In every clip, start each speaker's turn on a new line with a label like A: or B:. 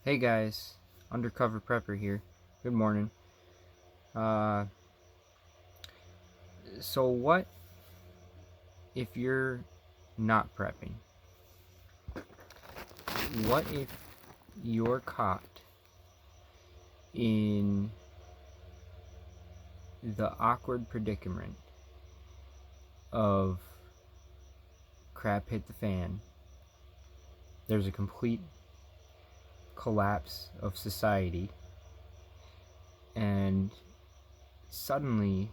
A: Hey guys, Undercover Prepper here. Good morning. So what if you're not prepping? What if you're caught in the awkward predicament of crap hit the fan? There's a complete collapse of society, and suddenly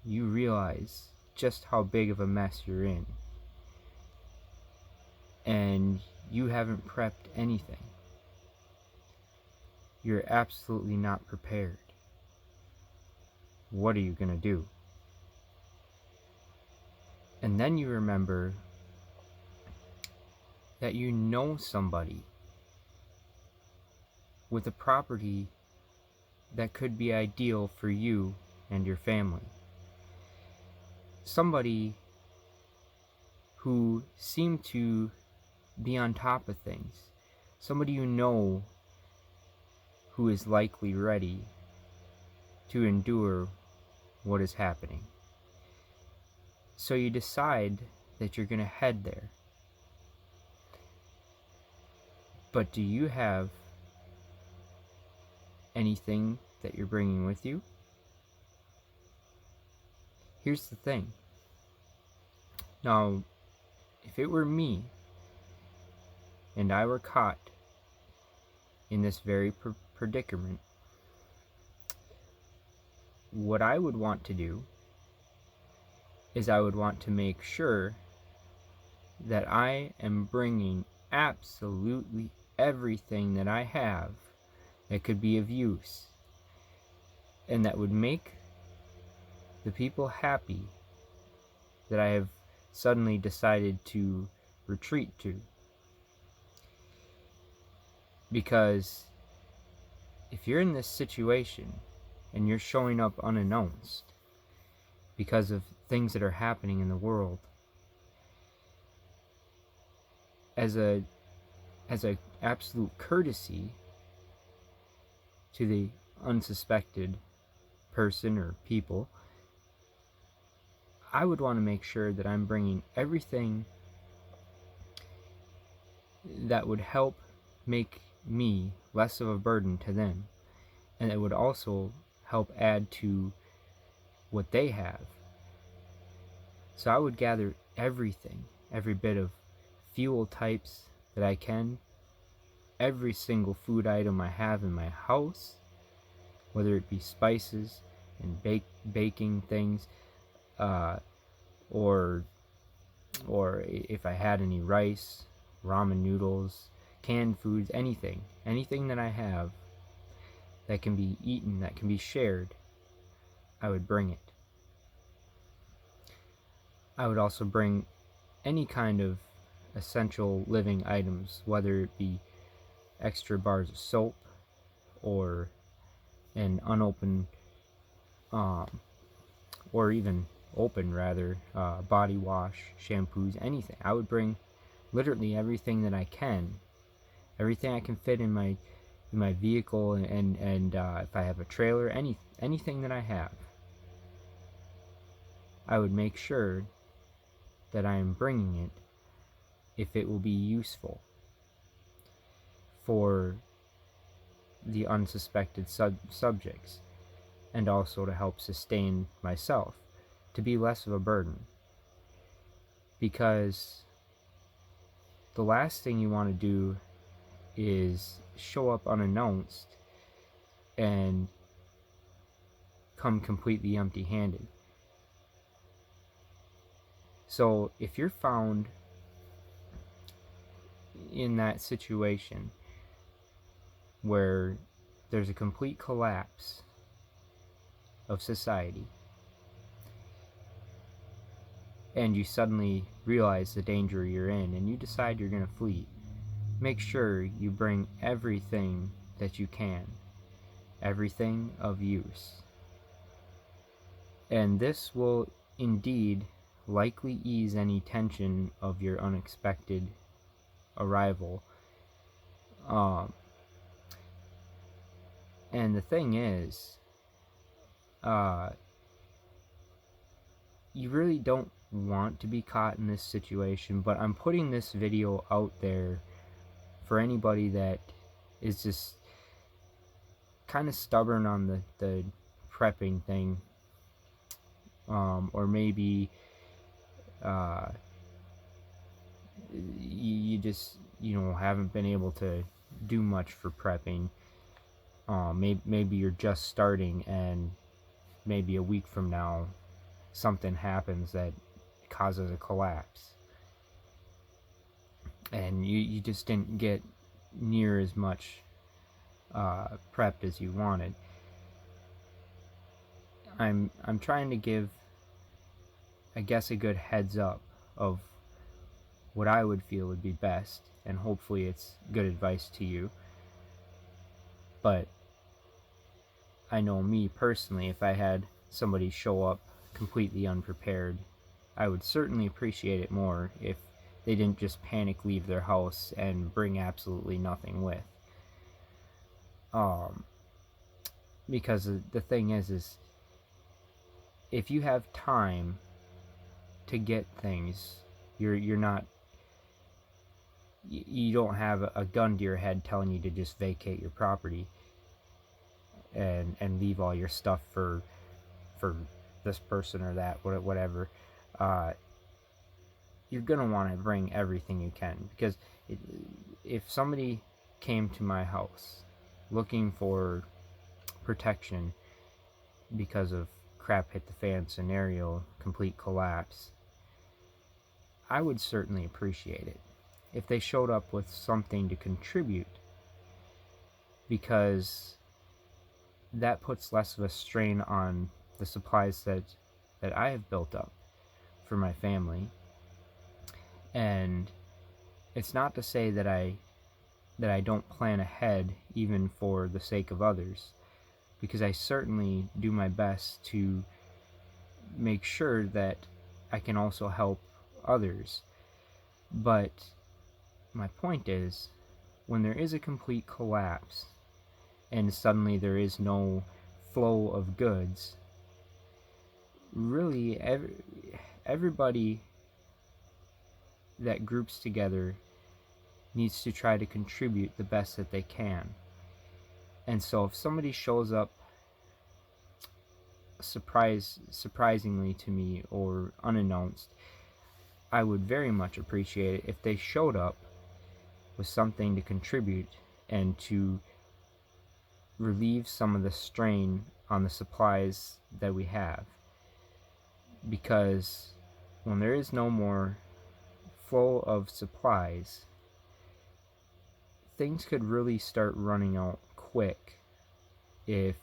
A: you realize just how big of a mess you're in, and you haven't prepped anything. You're absolutely not prepared. What are you gonna do? And then you remember that you know somebody with a property that could be ideal for you and your family. Somebody who seemed to be on top of things. Somebody you know who is likely ready to endure what is happening. So you decide that you're going to head there. But do you have anything that you're bringing with you? Here's the thing. Now, if it were me, and I were caught in this very predicament, what I would want to do is I would want to make sure that I am bringing absolutely everything that I have that could be of use and that would make the people happy that I have suddenly decided to retreat to. Because if you're in this situation and you're showing up unannounced because of things that are happening in the world, as a absolute courtesy to the unsuspected person or people, I would want to make sure that I'm bringing everything that would help make me less of a burden to them, and it would also help add to what they have. So I would gather everything, every bit of fuel types that I can, every single food item I have in my house, whether it be spices and baking things, or if I had any rice, ramen noodles, canned foods, anything that I have that can be eaten, that can be shared, I would bring it. I would also bring any kind of essential living items, whether it be extra bars of soap or an unopened or even open rather, body wash, shampoos, anything. I would bring literally everything that I can, everything I can fit in my vehicle, and if I have a trailer, anything that I have, I would make sure that I am bringing it if it will be useful for the unsuspected subjects, and also to help sustain myself, to be less of a burden. Because the last thing you want to do is show up unannounced and come completely empty-handed. So if you're found in that situation where there's a complete collapse of society, and you suddenly realize the danger you're in, and you decide you're going to flee, make sure you bring everything that you can, everything of use. And this will indeed likely ease any tension of your unexpected arrival. And the thing is, you really don't want to be caught in this situation, but I'm putting this video out there for anybody that is just kind of stubborn on the prepping thing, or maybe you just haven't been able to do much for prepping. Maybe you're just starting, and maybe a week from now something happens that causes a collapse, and you just didn't get near as much prepped as you wanted. I'm trying to give, I guess, a good heads up of what I would feel would be best, and hopefully it's good advice to you. But I know me personally, if I had somebody show up completely unprepared, I would certainly appreciate it more if they didn't just panic leave their house and bring absolutely nothing with. Because the thing is if you have time to get things, you don't have a gun to your head telling you to just vacate your property and leave all your stuff for this person or that, whatever. You're gonna want to bring everything you can, because if somebody came to my house looking for protection because of crap hit the fan scenario, complete collapse, I would certainly appreciate it if they showed up with something to contribute, because that puts less of a strain on the supplies that I have built up for my family. And it's not to say that I don't plan ahead even for the sake of others, because I certainly do my best to make sure that I can also help others. But my point is, when there is a complete collapse and suddenly there is no flow of goods, really everybody that groups together needs to try to contribute the best that they can. And so if somebody shows up surprisingly to me or unannounced, I would very much appreciate it if they showed up with something to contribute and to relieve some of the strain on the supplies that we have. Because when there is no more flow of supplies, things could really start running out quick if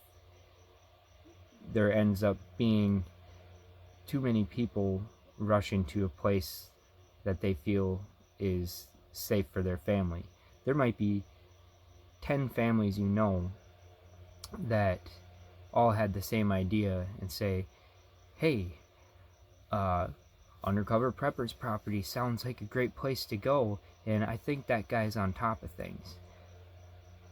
A: there ends up being too many people rushing to a place that they feel is safe for their family. There might be 10 families that all had the same idea and say, hey, Undercover Prepper's property sounds like a great place to go, and I think that guy's on top of things.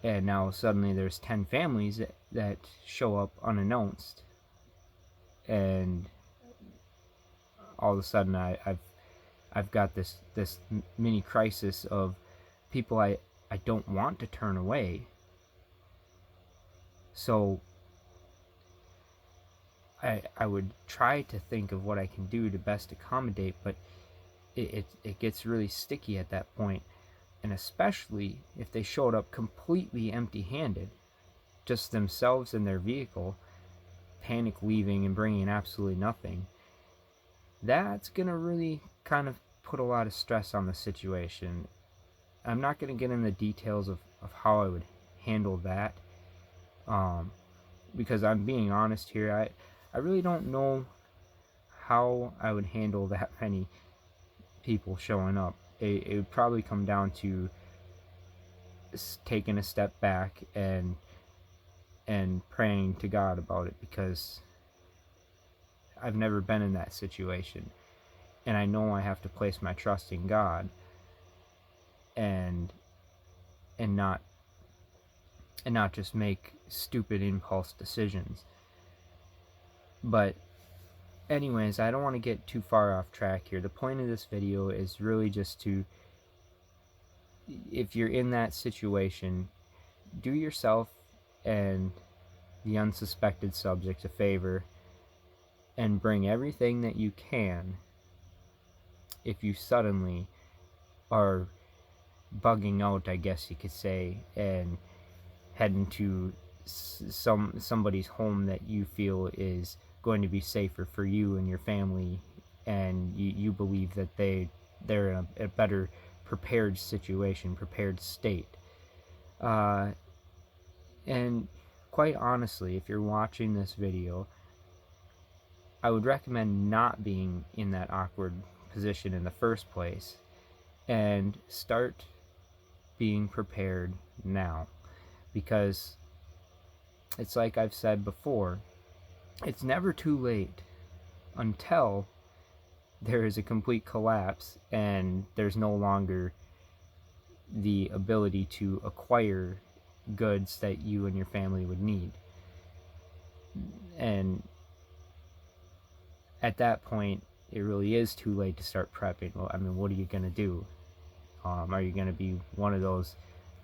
A: And now suddenly there's 10 families that show up unannounced, and all of a sudden I've got this mini crisis of people I don't want to turn away. So I would try to think of what I can do to best accommodate, but it gets really sticky at that point. And especially if they showed up completely empty-handed, just themselves and their vehicle, panic leaving and bringing absolutely nothing, that's going to really kind of put a lot of stress on the situation. I'm not going to get into the details of how I would handle that, because I'm being honest here. I really don't know how I would handle that many people showing up. It would probably come down to taking a step back and praying to God about it, because I've never been in that situation, and I know I have to place my trust in God and not and not just make stupid impulse decisions. But anyways, I don't want to get too far off track here. The point of this video is really just to, if you're in that situation, do yourself and the unsuspected subject a favor and bring everything that you can if you suddenly are bugging out, I guess you could say, and heading to somebody's home that you feel is going to be safer for you and your family, and you believe that they're in a better prepared situation, prepared state. And quite honestly, if you're watching this video, I would recommend not being in that awkward position in the first place, and start being prepared now. Because it's like I've said before, it's never too late until there is a complete collapse and there's no longer the ability to acquire goods that you and your family would need. And at that point, it really is too late to start prepping. Well, I mean, what are you going to do? Are you going to be one of those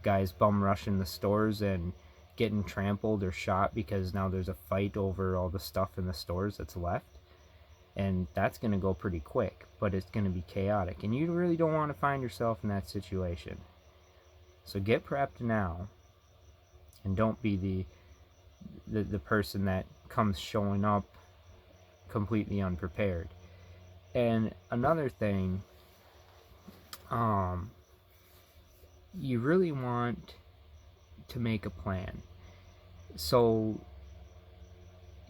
A: guys bum rushing the stores and getting trampled or shot because now there's a fight over all the stuff in the stores that's left? And that's going to go pretty quick, but it's going to be chaotic. And you really don't want to find yourself in that situation. So get prepped now, and don't be the person that comes showing up completely unprepared. And another thing, you really want to make a plan. So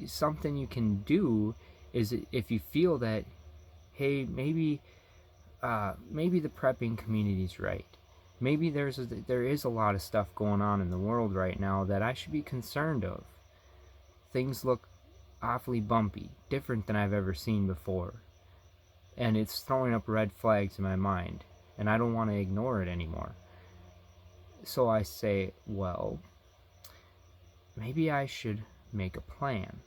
A: something you can do is, if you feel that, hey, maybe the prepping community's right. Maybe there is a lot of stuff going on in the world right now that I should be concerned of. Things look awfully bumpy, different than I've ever seen before. And it's throwing up red flags in my mind, and I don't want to ignore it anymore. So I say, well, maybe I should make a plan.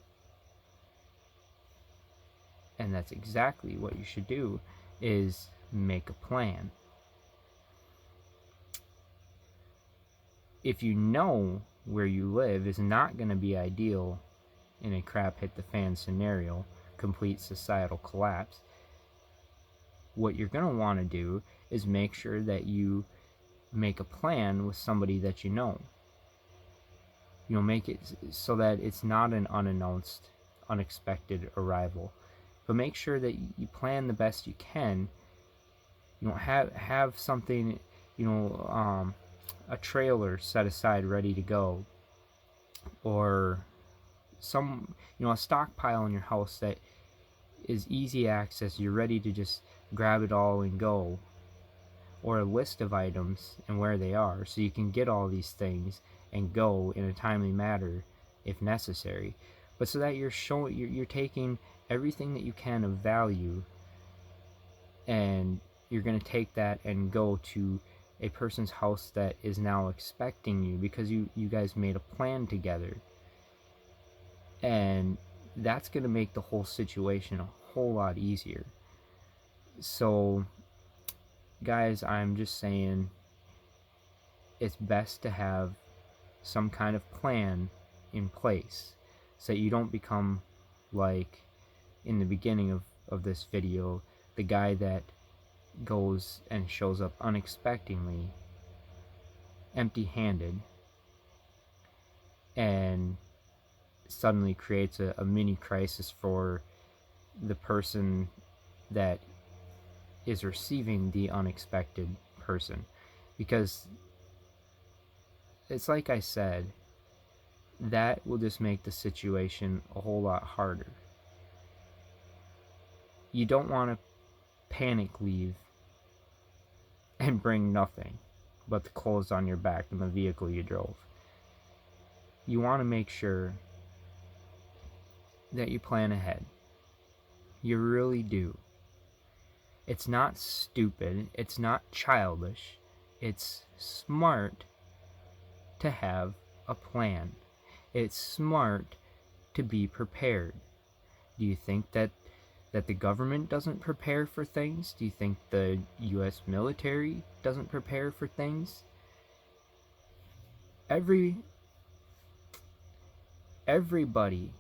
A: And that's exactly what you should do, is make a plan. If you know where you live is not going to be ideal in a crap hit the fan scenario, complete societal collapse, what you're going to want to do is make sure that you make a plan with somebody that you know. You know, make it so that it's not an unannounced, unexpected arrival. But make sure that you plan the best you can. You know, have something, you know, a trailer set aside ready to go, or some, you know, a stockpile in your house that is easy access. You're ready to just grab it all and go, or a list of items and where they are, so you can get all these things and go in a timely manner if necessary. But so that you're taking everything that you can of value, and you're going to take that and go to a person's house that is now expecting you, because you guys made a plan together. And that's going to make the whole situation a whole lot easier. So guys, I'm just saying, it's best to have some kind of plan in place, so that you don't become like in the beginning of this video, the guy that goes and shows up unexpectedly, empty-handed, and suddenly creates a mini crisis for the person that is receiving the unexpected person. Because it's like I said, that will just make the situation a whole lot harder. You don't want to panic leave and bring nothing but the clothes on your back and the vehicle you drove. You want to make sure that you plan ahead. You really do. It's not stupid, it's not childish, it's smart to have a plan. It's smart to be prepared. Do you think that the government doesn't prepare for things? Do you think the US military doesn't prepare for things? Everybody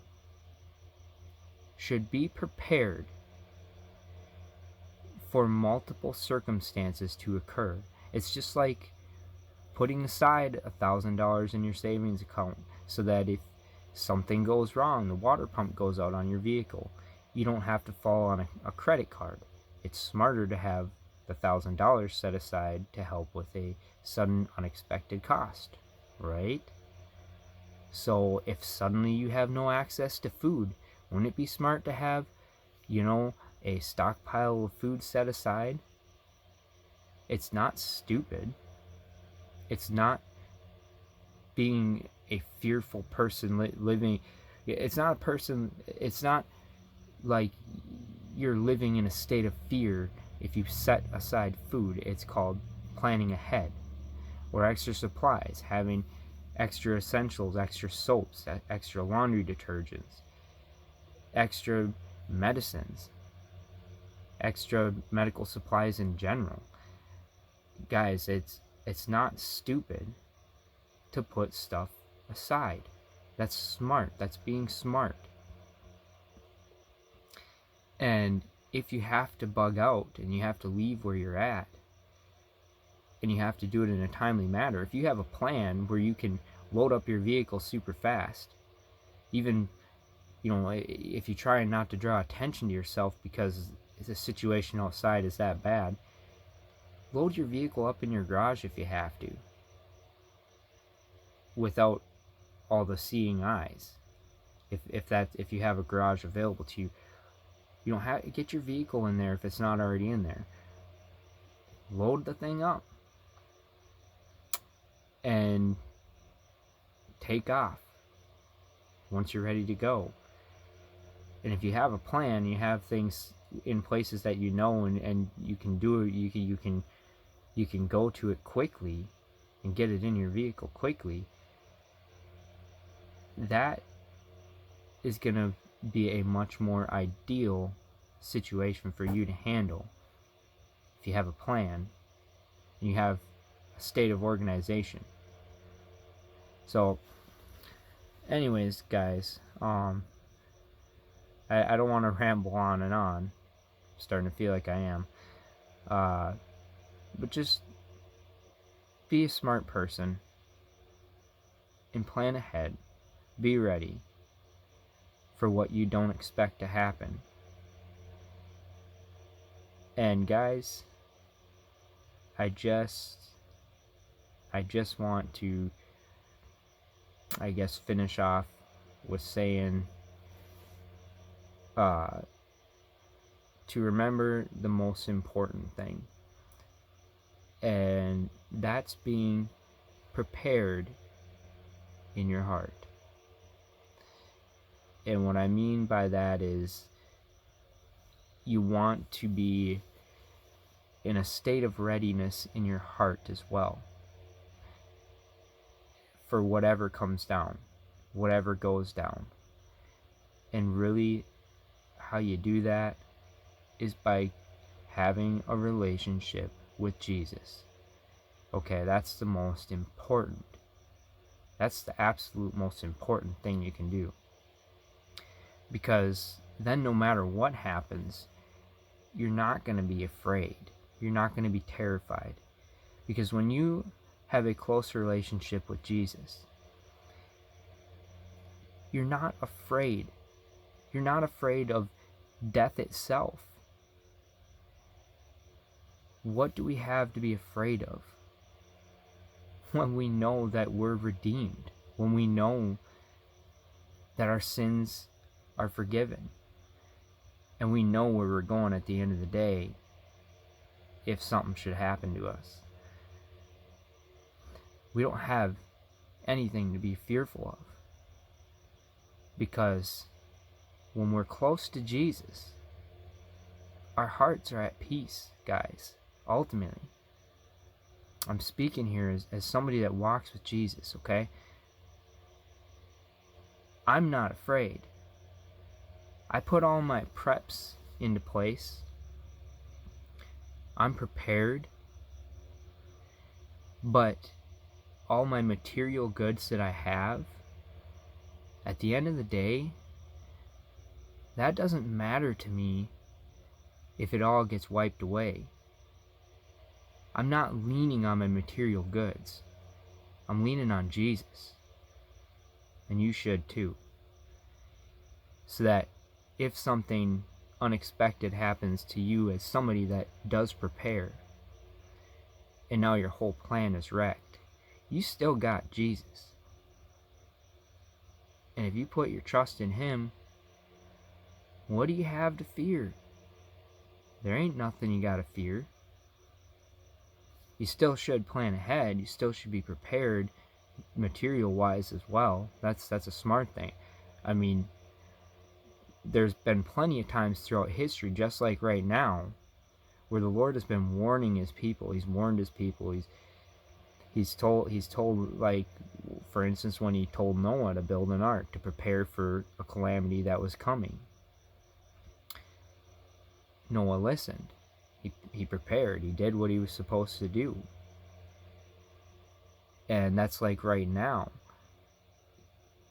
A: should be prepared for multiple circumstances to occur. It's just like putting aside $1,000 in your savings account so that if something goes wrong, the water pump goes out on your vehicle, you don't have to fall on a credit card. It's smarter to have the $1,000 set aside to help with a sudden unexpected cost, right? So if suddenly you have no access to food, wouldn't it be smart to have, a stockpile of food set aside? It's not stupid. It's not being a fearful person living. It's not like you're living in a state of fear if you set aside food. It's called planning ahead. Or extra supplies, having extra essentials, extra soaps, extra laundry detergents, extra medicines, extra medical supplies in general. Guys, it's not stupid to put stuff aside. That's smart. That's being smart. And if you have to bug out and you have to leave where you're at, and you have to do it in a timely manner, if you have a plan where you can load up your vehicle super fast, even, if you try not to draw attention to yourself because the situation outside is that bad, load your vehicle up in your garage if you have to, without all the seeing eyes. If you have a garage available to you, you don't have to get your vehicle in there if it's not already in there. Load the thing up and take off once you're ready to go. And if you have a plan, you have things in places that and you can do it, you can go to it quickly and get it in your vehicle quickly, that is going to be a much more ideal situation for you to handle if you have a plan and you have a state of organization. So anyways, guys, I don't want to ramble on and on. I'm starting to feel like I am. But just be a smart person and plan ahead. Be ready for what you don't expect to happen. And guys, I just want to, finish off with saying to remember the most important thing, and that's being prepared in your heart. And what I mean by that is you want to be in a state of readiness in your heart as well for whatever comes down, whatever goes down. And really, how you do that is by having a relationship with Jesus. Okay, that's the most important. That's the absolute most important thing you can do. Because then no matter what happens, you're not going to be afraid. You're not going to be terrified. Because when you have a close relationship with Jesus, you're not afraid. You're not afraid of death itself. What do we have to be afraid of when we know that we're redeemed? When we know that our sins are forgiven? And we know where we're going at the end of the day if something should happen to us. We don't have anything to be fearful of. Because when we're close to Jesus, our hearts are at peace, guys. Ultimately, I'm speaking here as somebody that walks with Jesus, okay? I'm not afraid. I put all my preps into place. I'm prepared. But all my material goods that I have, at the end of the day, that doesn't matter to me if it all gets wiped away. I'm not leaning on my material goods. I'm leaning on Jesus. And you should too. So that if something unexpected happens to you as somebody that does prepare, and now your whole plan is wrecked, you still got Jesus. And if you put your trust in Him, what do you have to fear? There ain't nothing you gotta fear. You still should plan ahead. You still should be prepared material-wise as well. That's a smart thing. I mean, there's been plenty of times throughout history, just like right now, where the Lord has been warning His people. He's warned His people. He's told, like, for instance, when He told Noah to build an ark to prepare for a calamity that was coming. Noah listened. He prepared. He did what he was supposed to do. And that's like right now.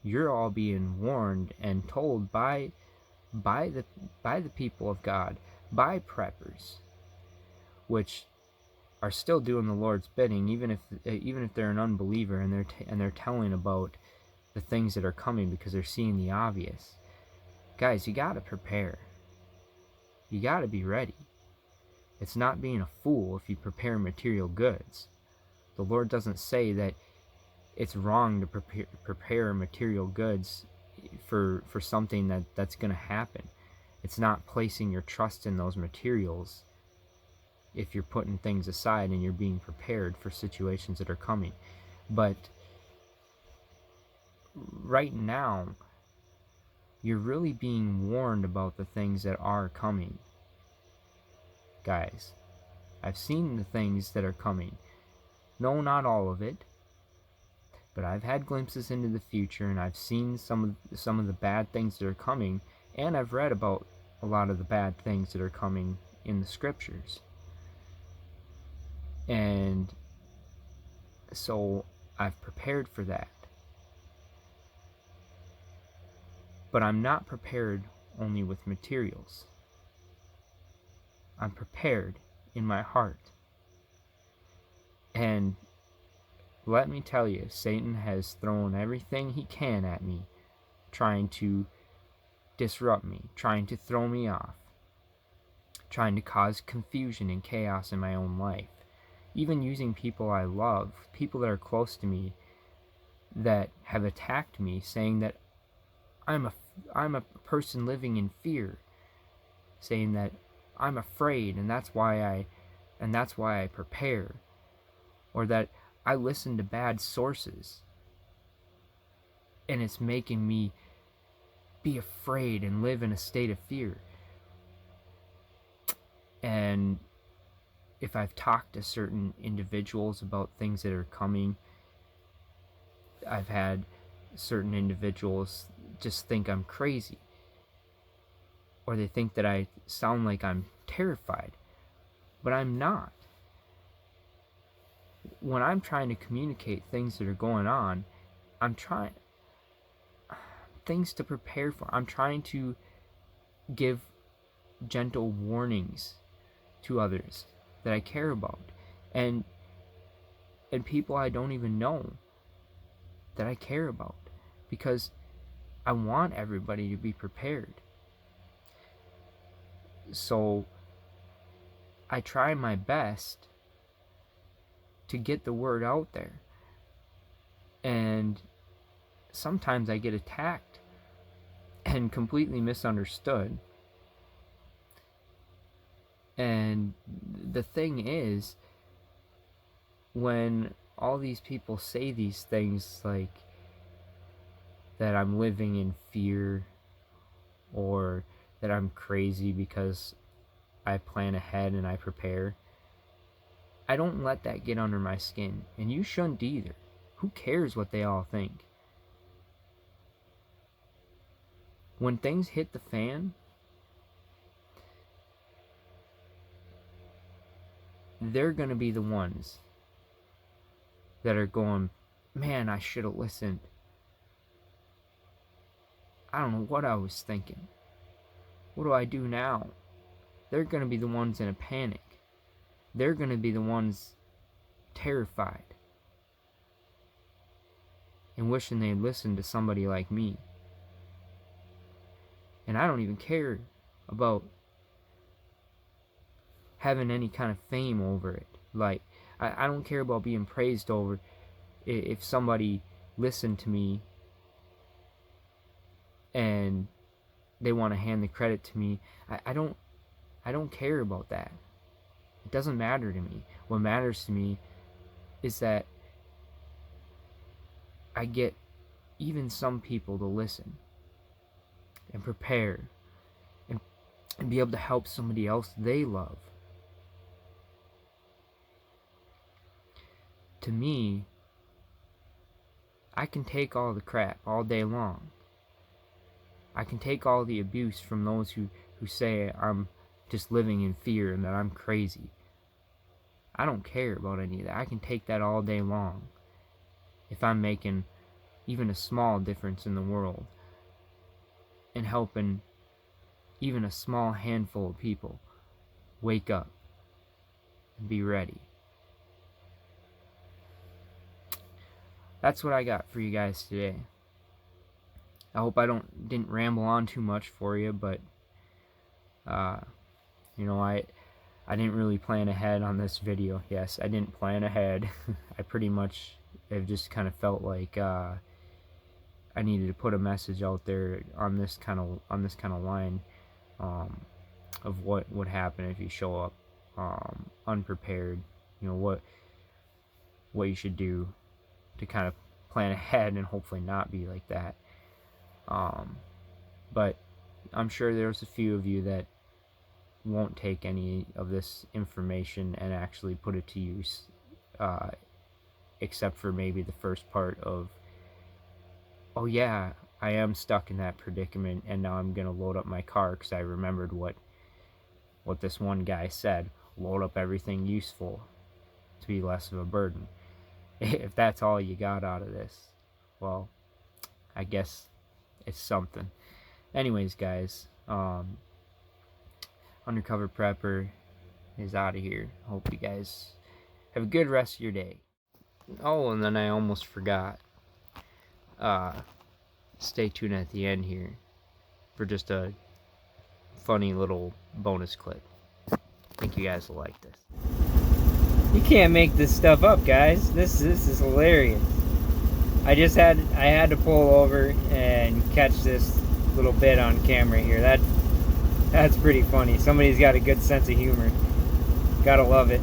A: You're all being warned and told by the people of God, by preppers, which are still doing the Lord's bidding, even if they're an unbeliever and they're telling about the things that are coming because they're seeing the obvious. Guys, you got to prepare. You got to be ready. It's not being a fool if you prepare material goods. The Lord doesn't say that it's wrong to prepare material goods for something that's going to happen. It's not placing your trust in those materials if you're putting things aside and you're being prepared for situations that are coming. But right now, you're really being warned about the things that are coming. Guys, I've seen the things that are coming. No, not all of it, but I've had glimpses into the future, and I've seen some of the bad things that are coming, and I've read about a lot of the bad things that are coming in the scriptures. And so I've prepared for that. But I'm not prepared only with materials. I'm prepared in my heart. And let me tell you, Satan has thrown everything he can at me, trying to disrupt me, trying to throw me off, trying to cause confusion and chaos in my own life. Even using people I love, people that are close to me, that have attacked me, saying that I'm a person living in fear, saying that I'm afraid and that's why I prepare, or that I listen to bad sources and it's making me be afraid and live in a state of fear. And if I've talked to certain individuals about things that are coming, I've had certain individuals just think I'm crazy, or they think that I sound like I'm terrified, but I'm not. When I'm trying to communicate things that are going on, I'm trying things to prepare for. I'm trying to give gentle warnings to others that I care about, and people I don't even know that I care about, because I want everybody to be prepared. So I try my best to get the word out there, and sometimes I get attacked and completely misunderstood. And the thing is, when all these people say these things like that I'm living in fear, or that I'm crazy because I plan ahead and I prepare, I don't let that get under my skin, and you shouldn't either. Who cares what they all think? when things hit the fan, they're going to be the ones that are going, man, I should have listened. I don't know what I was thinking. What do I do now? They're going to be the ones in a panic. They're going to be the ones terrified and wishing they'd listened to somebody like me. And I don't even care about having any kind of fame over it. Like, I don't care about being praised over if somebody listened to me and they want to hand the credit to me. I don't care about that. It doesn't matter to me. What matters to me is that I get even some people to listen and prepare and be able to help somebody else they love. To me, I can take all the crap all day long. I can take all the abuse from those who say I'm just living in fear and that I'm crazy. I don't care about any of that. I can take that all day long if I'm making even a small difference in the world and helping even a small handful of people wake up and be ready. That's what I got for you guys today. I hope I didn't ramble on too much for you, but you know, I didn't really plan ahead on this video. Yes, I didn't plan ahead. I pretty much have just kind of felt like I needed to put a message out there on this kind of line of what would happen if you show up unprepared. You know, what you should do to kind of plan ahead and hopefully not be like that. But I'm sure there's a few of you that won't take any of this information and actually put it to use, except for maybe the first part of, oh yeah, I am stuck in that predicament and now I'm gonna load up my car because I remembered what this one guy said: load up everything useful to be less of a burden. If that's all you got out of this, well, I guess it's something. Anyways, guys, Undercover Prepper is out of here. Hope you guys have a good rest of your day. Oh, and then I almost forgot. Stay tuned at the end here for just a funny little bonus clip. I think you guys will like this. You can't make this stuff up, guys. This is hilarious. I had to pull over and catch this little bit on camera here. That's pretty funny. Somebody's got a good sense of humor. Gotta love it.